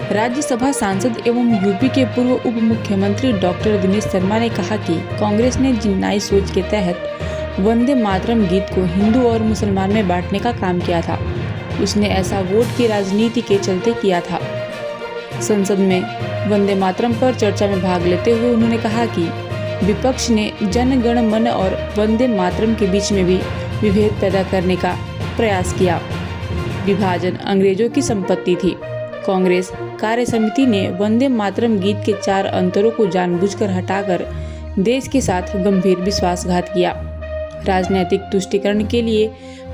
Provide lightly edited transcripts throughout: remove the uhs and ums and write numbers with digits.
राज्यसभा सांसद एवं यूपी के पूर्व उप मुख्यमंत्री डॉक्टर दिनेश शर्मा ने कहा कि कांग्रेस ने जिन्नाई सोच के तहत वंदे मातरम गीत को हिंदू और मुसलमान में बांटने का काम किया था। उसने ऐसा वोट की राजनीति के चलते किया था। संसद में वंदे मातरम पर चर्चा में भाग लेते हुए उन्होंने कहा कि विपक्ष ने जन गण मन और वंदे मातरम के बीच में भी विभेद पैदा करने का प्रयास किया। विभाजन अंग्रेजों की संपत्ति थी। कांग्रेस कार्य समिति ने वंदे मातरम गीत के 4 अंतरों को जानबूझकर हटाकर देश के साथ गंभीर विश्वासघात किया। राजनीतिक तुष्टीकरण के लिए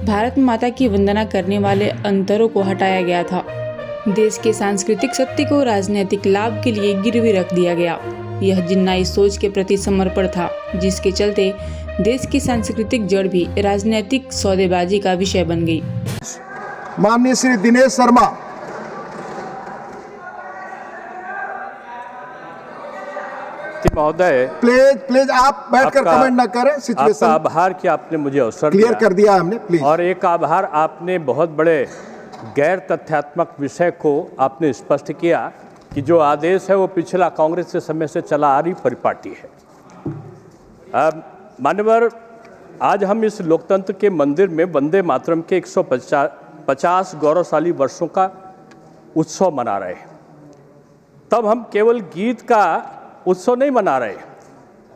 भारत माता की वंदना करने वाले अंतरों को हटाया गया था। देश के सांस्कृतिक सत्य को राजनीतिक लाभ के लिए गिरवी रख दिया गया। यह जिन्नाई सोच के प्रति समर्पण था, जिसके चलते देश की सांस्कृतिक जड़ भी राजनीतिक सौदेबाजी का विषय बन गई। माननीय श्री दिनेश शर्मा, महोदय, प्लीज आप बैठकर कमेंट न करें। सिचुएशन आपका आभार कि आपने मुझे अवसर क्लियर कर दिया हमने, प्लीज। और एक आभार, आपने बहुत बड़े गैर तथ्यात्मक विषय को आपने स्पष्ट किया कि जो आदेश है वो पिछला कांग्रेस के समय से चला आ रही परिपाटी है। मान्यवर, आज हम इस लोकतंत्र के मंदिर में वंदे मातरम के 150 गौरवशाली वर्षों का उत्सव मना रहे हैं। तब हम केवल गीत का उत्सव नहीं मना रहे,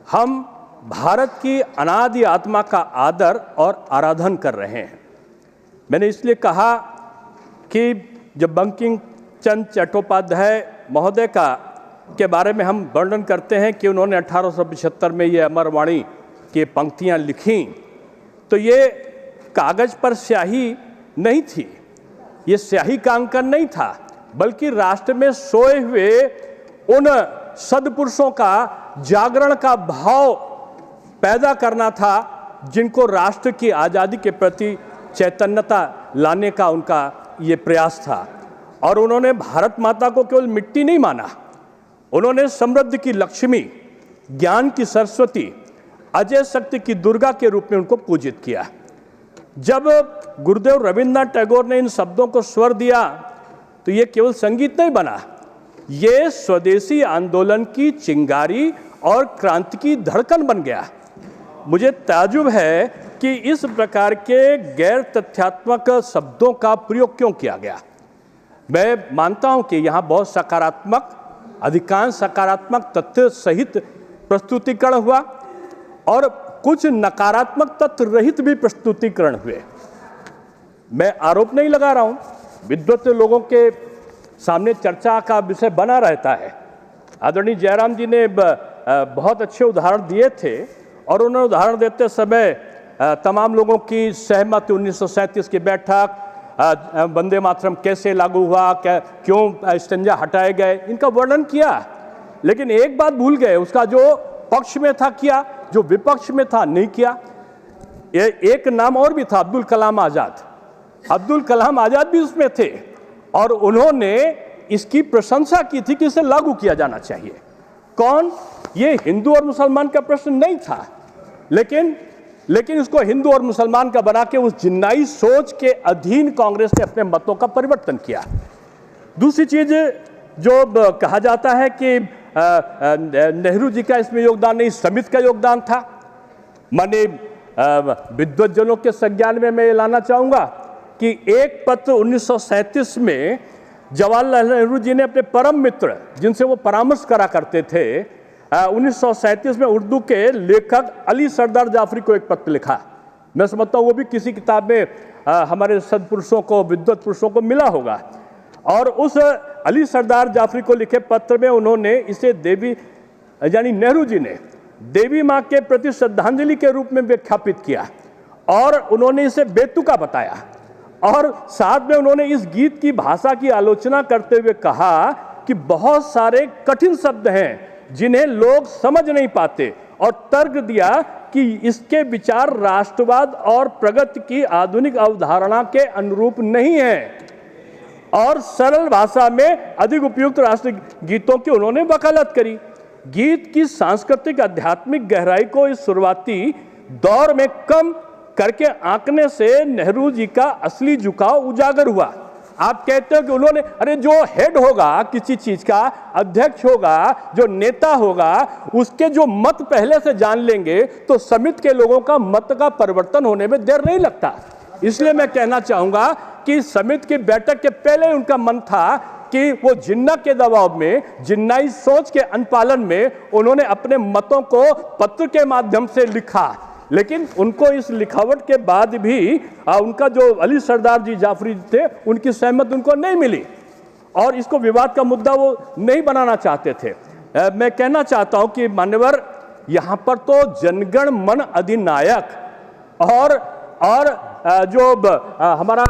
हम भारत की अनादि आत्मा का आदर और आराधन कर रहे हैं। मैंने इसलिए कहा कि जब बंकिम चंद्र चट्टोपाध्याय महोदय के बारे में हम वर्णन करते हैं कि उन्होंने 1875 में ये अमरवाणी की पंक्तियां लिखी, तो ये कागज पर स्याही नहीं थी, ये स्याही का अंकन नहीं था, बल्कि राष्ट्र में सोए हुए उन सद्पुरुषों का जागरण का भाव पैदा करना था, जिनको राष्ट्र की आज़ादी के प्रति चैतन्यता लाने का उनका ये प्रयास था। और उन्होंने भारत माता को केवल मिट्टी नहीं माना, उन्होंने समृद्धि की लक्ष्मी, ज्ञान की सरस्वती, अजय शक्ति की दुर्गा के रूप में उनको पूजित किया। जब गुरुदेव रविन्द्रनाथ टैगोर ने इन शब्दों को स्वर दिया तो ये केवल संगीत नहीं बना, ये स्वदेशी आंदोलन की चिंगारी और क्रांति की धड़कन बन गया। मुझे ताज्जुब है कि इस प्रकार के गैर तथ्यात्मक शब्दों का प्रयोग क्यों किया गया। मैं मानता हूं कि यहाँ बहुत सकारात्मक, अधिकांश सकारात्मक तथ्य सहित प्रस्तुतिकरण हुआ और कुछ नकारात्मक तथ्य रहित भी प्रस्तुतिकरण हुए। मैं आरोप नहीं लगा रहा हूं, विद्वत लोगों के सामने चर्चा का विषय बना रहता है। आदरणीय जयराम जी ने बहुत अच्छे उदाहरण दिए थे और उन्होंने उदाहरण देते समय तमाम लोगों की सहमति, 1937 की बैठक, वंदे मातरम कैसे लागू हुआ, क्यों स्टंजा हटाए गए, इनका वर्णन किया। लेकिन एक बात भूल गए, उसका जो पक्ष में था किया, जो विपक्ष में था नहीं किया। एक नाम और भी था, अब्दुल कलाम आजाद। अब्दुल कलाम आजाद भी उसमें थे और उन्होंने इसकी प्रशंसा की थी कि इसे लागू किया जाना चाहिए। कौन? ये हिंदू और मुसलमान का प्रश्न नहीं था, लेकिन इसको हिंदू और मुसलमान का बना के उस जिन्नाई सोच के अधीन कांग्रेस ने अपने मतों का परिवर्तन किया। दूसरी चीज जो कहा जाता है कि नेहरू जी का इसमें योगदान नहीं, समिति का योगदान था। माने विद्वज्जनों के संज्ञान में मैं ये लाना चाहूंगा कि एक पत्र 1937 में जवाहरलाल नेहरू जी ने अपने परम मित्र, जिनसे वो परामर्श करा करते थे, 1937 में उर्दू के लेखक अली सरदार जाफरी को एक पत्र लिखा। मैं समझता हूँ वो भी किसी किताब में हमारे सद्पुरुषों को, विद्वत पुरुषों को मिला होगा। और उस अली सरदार जाफरी को लिखे पत्र में उन्होंने इसे देवी, यानी नेहरू जी ने देवी माँ के प्रति श्रद्धांजलि के रूप में विख्यापित किया और उन्होंने इसे बेतुका बताया। और साथ में उन्होंने इस गीत की भाषा की आलोचना करते हुए कहा कि बहुत सारे कठिन शब्द हैं जिन्हें लोग समझ नहीं पाते, और तर्क दिया कि इसके विचार राष्ट्रवाद और प्रगति की आधुनिक अवधारणा के अनुरूप नहीं है और सरल भाषा में अधिक उपयुक्त राष्ट्र गीतों की उन्होंने वकालत करी। गीत की सांस्कृतिक आध्यात्मिक गहराई को इस शुरुआती दौर में कम करके आंकने से नेहरू जी का असली झुकाव उजागर हुआ। आप कहते हो कि उन्होंने, अरे जो हेड होगा किसी चीज का, अध्यक्ष होगा, जो नेता होगा, उसके जो मत पहले से जान लेंगे तो समिति के लोगों का मत का परिवर्तन होने में देर नहीं लगता। इसलिए मैं कहना चाहूंगा कि समिति की बैठक के पहले उनका मन था कि वो जिन्ना के दबाव में, जिन्नाई सोच के अनुपालन में उन्होंने अपने मतों को पत्र के माध्यम से लिखा, लेकिन उनको इस लिखावट के बाद भी उनका जो अली सरदार जी जाफरी थे उनकी सहमति उनको नहीं मिली और इसको विवाद का मुद्दा वो नहीं बनाना चाहते थे। मैं कहना चाहता हूं कि मान्यवर, यहां पर तो जनगण मन अधिनायक और जो हमारा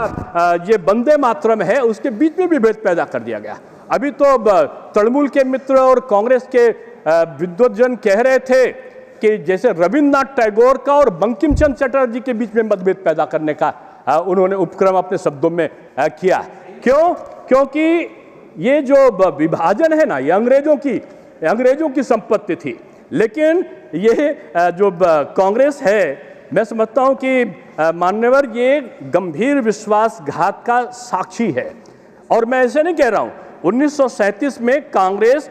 ये वंदे मातरम है उसके बीच में विभेद पैदा कर दिया गया। अभी तो तृणमूल के मित्र और कांग्रेस के विद्वज्जन कह रहे थे कि जैसे रविन्द्रनाथ टैगोर का और बंकिम चंद्र चटर्जी के बीच में मतभेद पैदा करने का उन्होंने उपक्रम अपने शब्दों में किया। क्यों? क्योंकि ये जो विभाजन है ना, ये अंग्रेजों की संपत्ति थी, लेकिन ये जो कांग्रेस है, मैं समझता हूं कि मान्यवर ये गंभीर विश्वासघात का साक्षी है। और मैं ऐसे नहीं कह रहा हूं। 1937 में कांग्रेस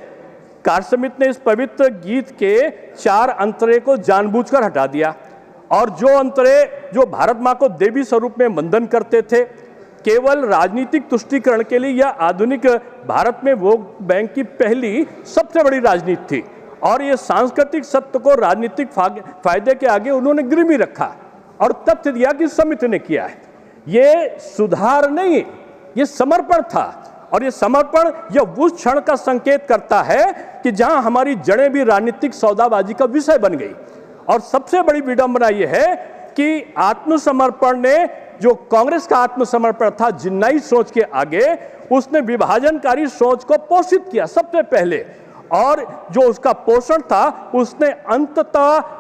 कार्य समिति ने इस पवित्र गीत के 4 अंतरे को जानबूझकर हटा दिया और जो अंतरे जो भारत मां को देवी स्वरूप में वंदन करते थे, केवल राजनीतिक तुष्टीकरण के लिए या आधुनिक भारत में वोट बैंक की पहली सबसे बड़ी राजनीति थी और ये सांस्कृतिक सत्य को राजनीतिक फायदे के आगे उन्होंने गिरवी रखा और तथ्य दिया कि समिति ने किया है। ये सुधार नहीं, ये समर्पण था और ये समर्पण यह उस क्षण का संकेत करता है कि जहां हमारी जड़ें भी राजनीतिक सौदाबाजी का विषय बन गई। और सबसे बड़ी विडंबना यह है कि आत्मसमर्पण ने, जो कांग्रेस का आत्मसमर्पण था जिन्नाई सोच के आगे, उसने विभाजनकारी सोच को पोषित किया सबसे पहले और जो उसका पोषण था उसने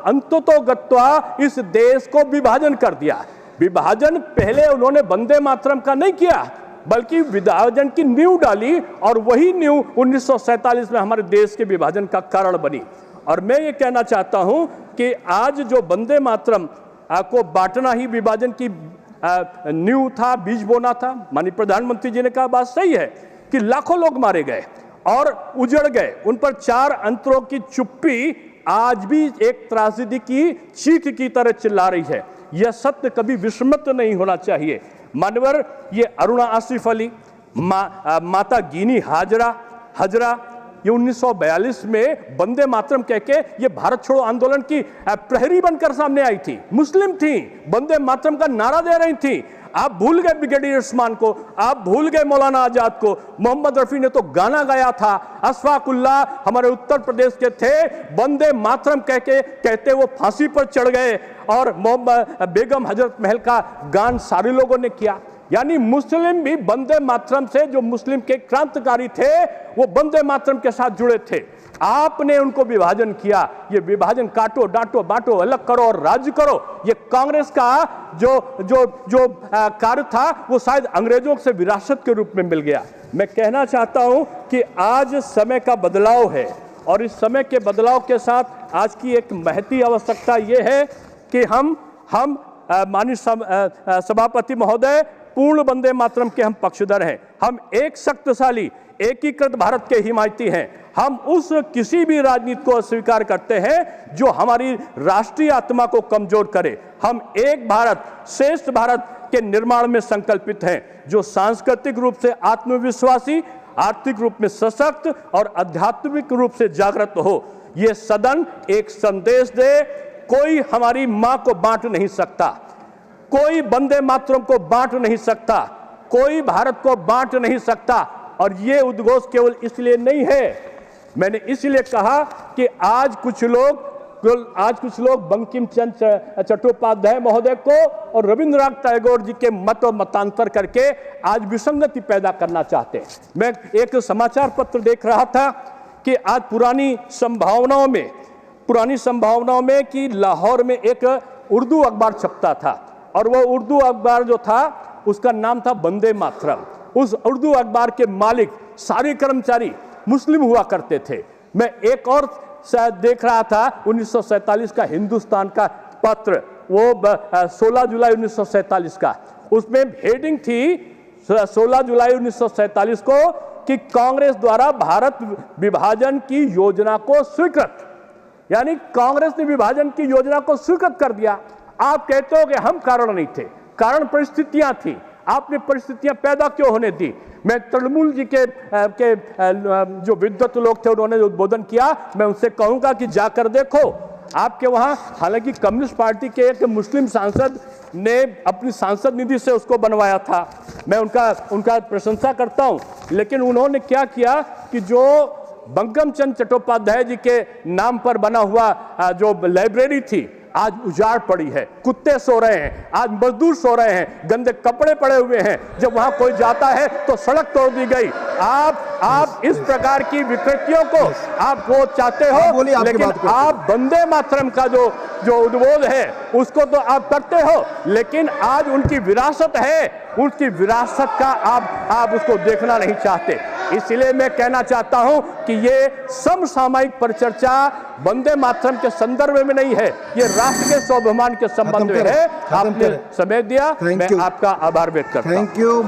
अंततोगत्वा इस देश को विभाजन कर दिया। विभाजन पहले उन्होंने वंदे मातरम का नहीं किया बल्कि विभाजन की नींव डाली और वही नींव 1947 में हमारे देश के विभाजन का कारण बनी। और मैं ये कहना चाहता हूं कि आज जो वंदे मातरम को बांटना ही विभाजन की नींव था, बीज बोना था। माननीय प्रधानमंत्री जी ने कहा, बात सही है कि लाखों लोग मारे गए और उजड़ गए, उन पर 4 अंतरों की चुप्पी आज भी एक त्रासदी की चीख की तरह चिल्ला रही है। यह सत्य कभी विस्मृत नहीं होना चाहिए। मानवर, ये अरुणा आसिफ अली, माता गिनी हजरा, ये 1942 में वंदे मातरम कह के ये भारत छोड़ो आंदोलन की प्रहरी बनकर सामने आई थी, मुस्लिम थी, वंदे मातरम का नारा दे रही थी। आप भूल गए ब्रिगेडियर उस्मान को, आप भूल गए मौलाना आजाद को। मोहम्मद रफी ने तो गाना गाया था, अशफाकुल्लाह हमारे उत्तर प्रदेश के थे, वंदे मातरम कहते वो फांसी पर चढ़ गए और बेगम हजरत महल का गान सारे लोगों ने किया। यानी मुस्लिम भी वंदे मातरम से, जो मुस्लिम के क्रांतिकारी थे वो वंदे मातरम के साथ जुड़े थे। आपने उनको विभाजन किया। ये विभाजन काटो, डांटो, बांटो, अलग करो और राज्य करो, ये कांग्रेस का जो कार्य था वो शायद अंग्रेजों से विरासत के रूप में मिल गया। मैं कहना चाहता हूं कि आज समय का बदलाव है और इस समय के बदलाव के साथ आज की एक महती आवश्यकता ये है कि हम माननीय सभापति महोदय, पूर्ण वंदे मातरम के हम पक्षधर हैं। हम एक शक्तिशाली एकीकृत भारत के हिमायती हैं। हम उस किसी भी राजनीति को अस्वीकार करते हैं जो हमारी राष्ट्रीय आत्मा को कमजोर करे। हम एक भारत श्रेष्ठ भारत के निर्माण में संकल्पित हैं, जो सांस्कृतिक रूप से आत्मविश्वासी, आर्थिक रूप में सशक्त और आध्यात्मिक रूप से जागृत हो। ये सदन एक संदेश दे, कोई हमारी मां को बांट नहीं सकता, कोई वंदे मातरम को बांट नहीं सकता, कोई भारत को बांट नहीं सकता। और ये उद्घोष केवल इसलिए नहीं है, मैंने इसलिए कहा कि आज कुछ लोग बंकिम चंद्र चट्टोपाध्याय महोदय को और रविन्द्रनाथ टैगोर जी के मत और मतांतर करके आज विसंगति पैदा करना चाहते हैं। मैं एक समाचार पत्र देख रहा था कि आज पुरानी संभावनाओं में कि लाहौर में एक उर्दू अखबार छपता था और वो उर्दू अखबार जो था उसका नाम था वंदे मातरम। उस उर्दू अखबार के मालिक सारे कर्मचारी मुस्लिम हुआ करते थे। मैं एक और शायद देख रहा था 1947 का हिंदुस्तान का पत्र, वो 16 जुलाई 1947 का, उसमें हेडिंग थी 16 जुलाई 1947 को कि कांग्रेस द्वारा भारत विभाजन की योजना को स्वीकृत, यानी कांग्रेस ने विभाजन की योजना को स्वीकृत कर दिया। आप कहते हो कि हम कारण नहीं थे, कारण परिस्थितियां थी। आपने परिस्थितियां पैदा क्यों होने दी? मैं तृणमूल जी के जो विद्वत लोग थे उन्होंने उद्बोधन किया, मैं उनसे कहूंगा कि जाकर देखो आपके वहां, हालांकि कम्युनिस्ट पार्टी के एक मुस्लिम सांसद ने अपनी सांसद निधि से उसको बनवाया था, मैं उनका प्रशंसा करता हूं, लेकिन उन्होंने क्या किया कि जो बंकिम चंद्र चट्टोपाध्याय जी के नाम पर बना हुआ जो लाइब्रेरी थी आज उजाड़ पड़ी है, कुत्ते सो रहे हैं, आज मजदूर सो रहे हैं, गंदे कपड़े पड़े हुए हैं, जब वहां कोई जाता है तो सड़क तोड़ दी गई। आप इस प्रकार की विकृतियों को आप वो चाहते हो, लेकिन आप वंदे मातरम का जो उद्बोध है उसको तो आप करते हो, लेकिन आज उनकी विरासत है, उनकी विरासत का आप उसको देखना नहीं चाहते। इसलिए मैं कहना चाहता हूं कि ये समसामयिक परिचर्चा वंदे मातरम के संदर्भ में नहीं है, ये राष्ट्र के स्वाभिमान के संबंध में है। आपने समय दिया, मैं आपका आभार व्यक्त करता हूं। Thank you.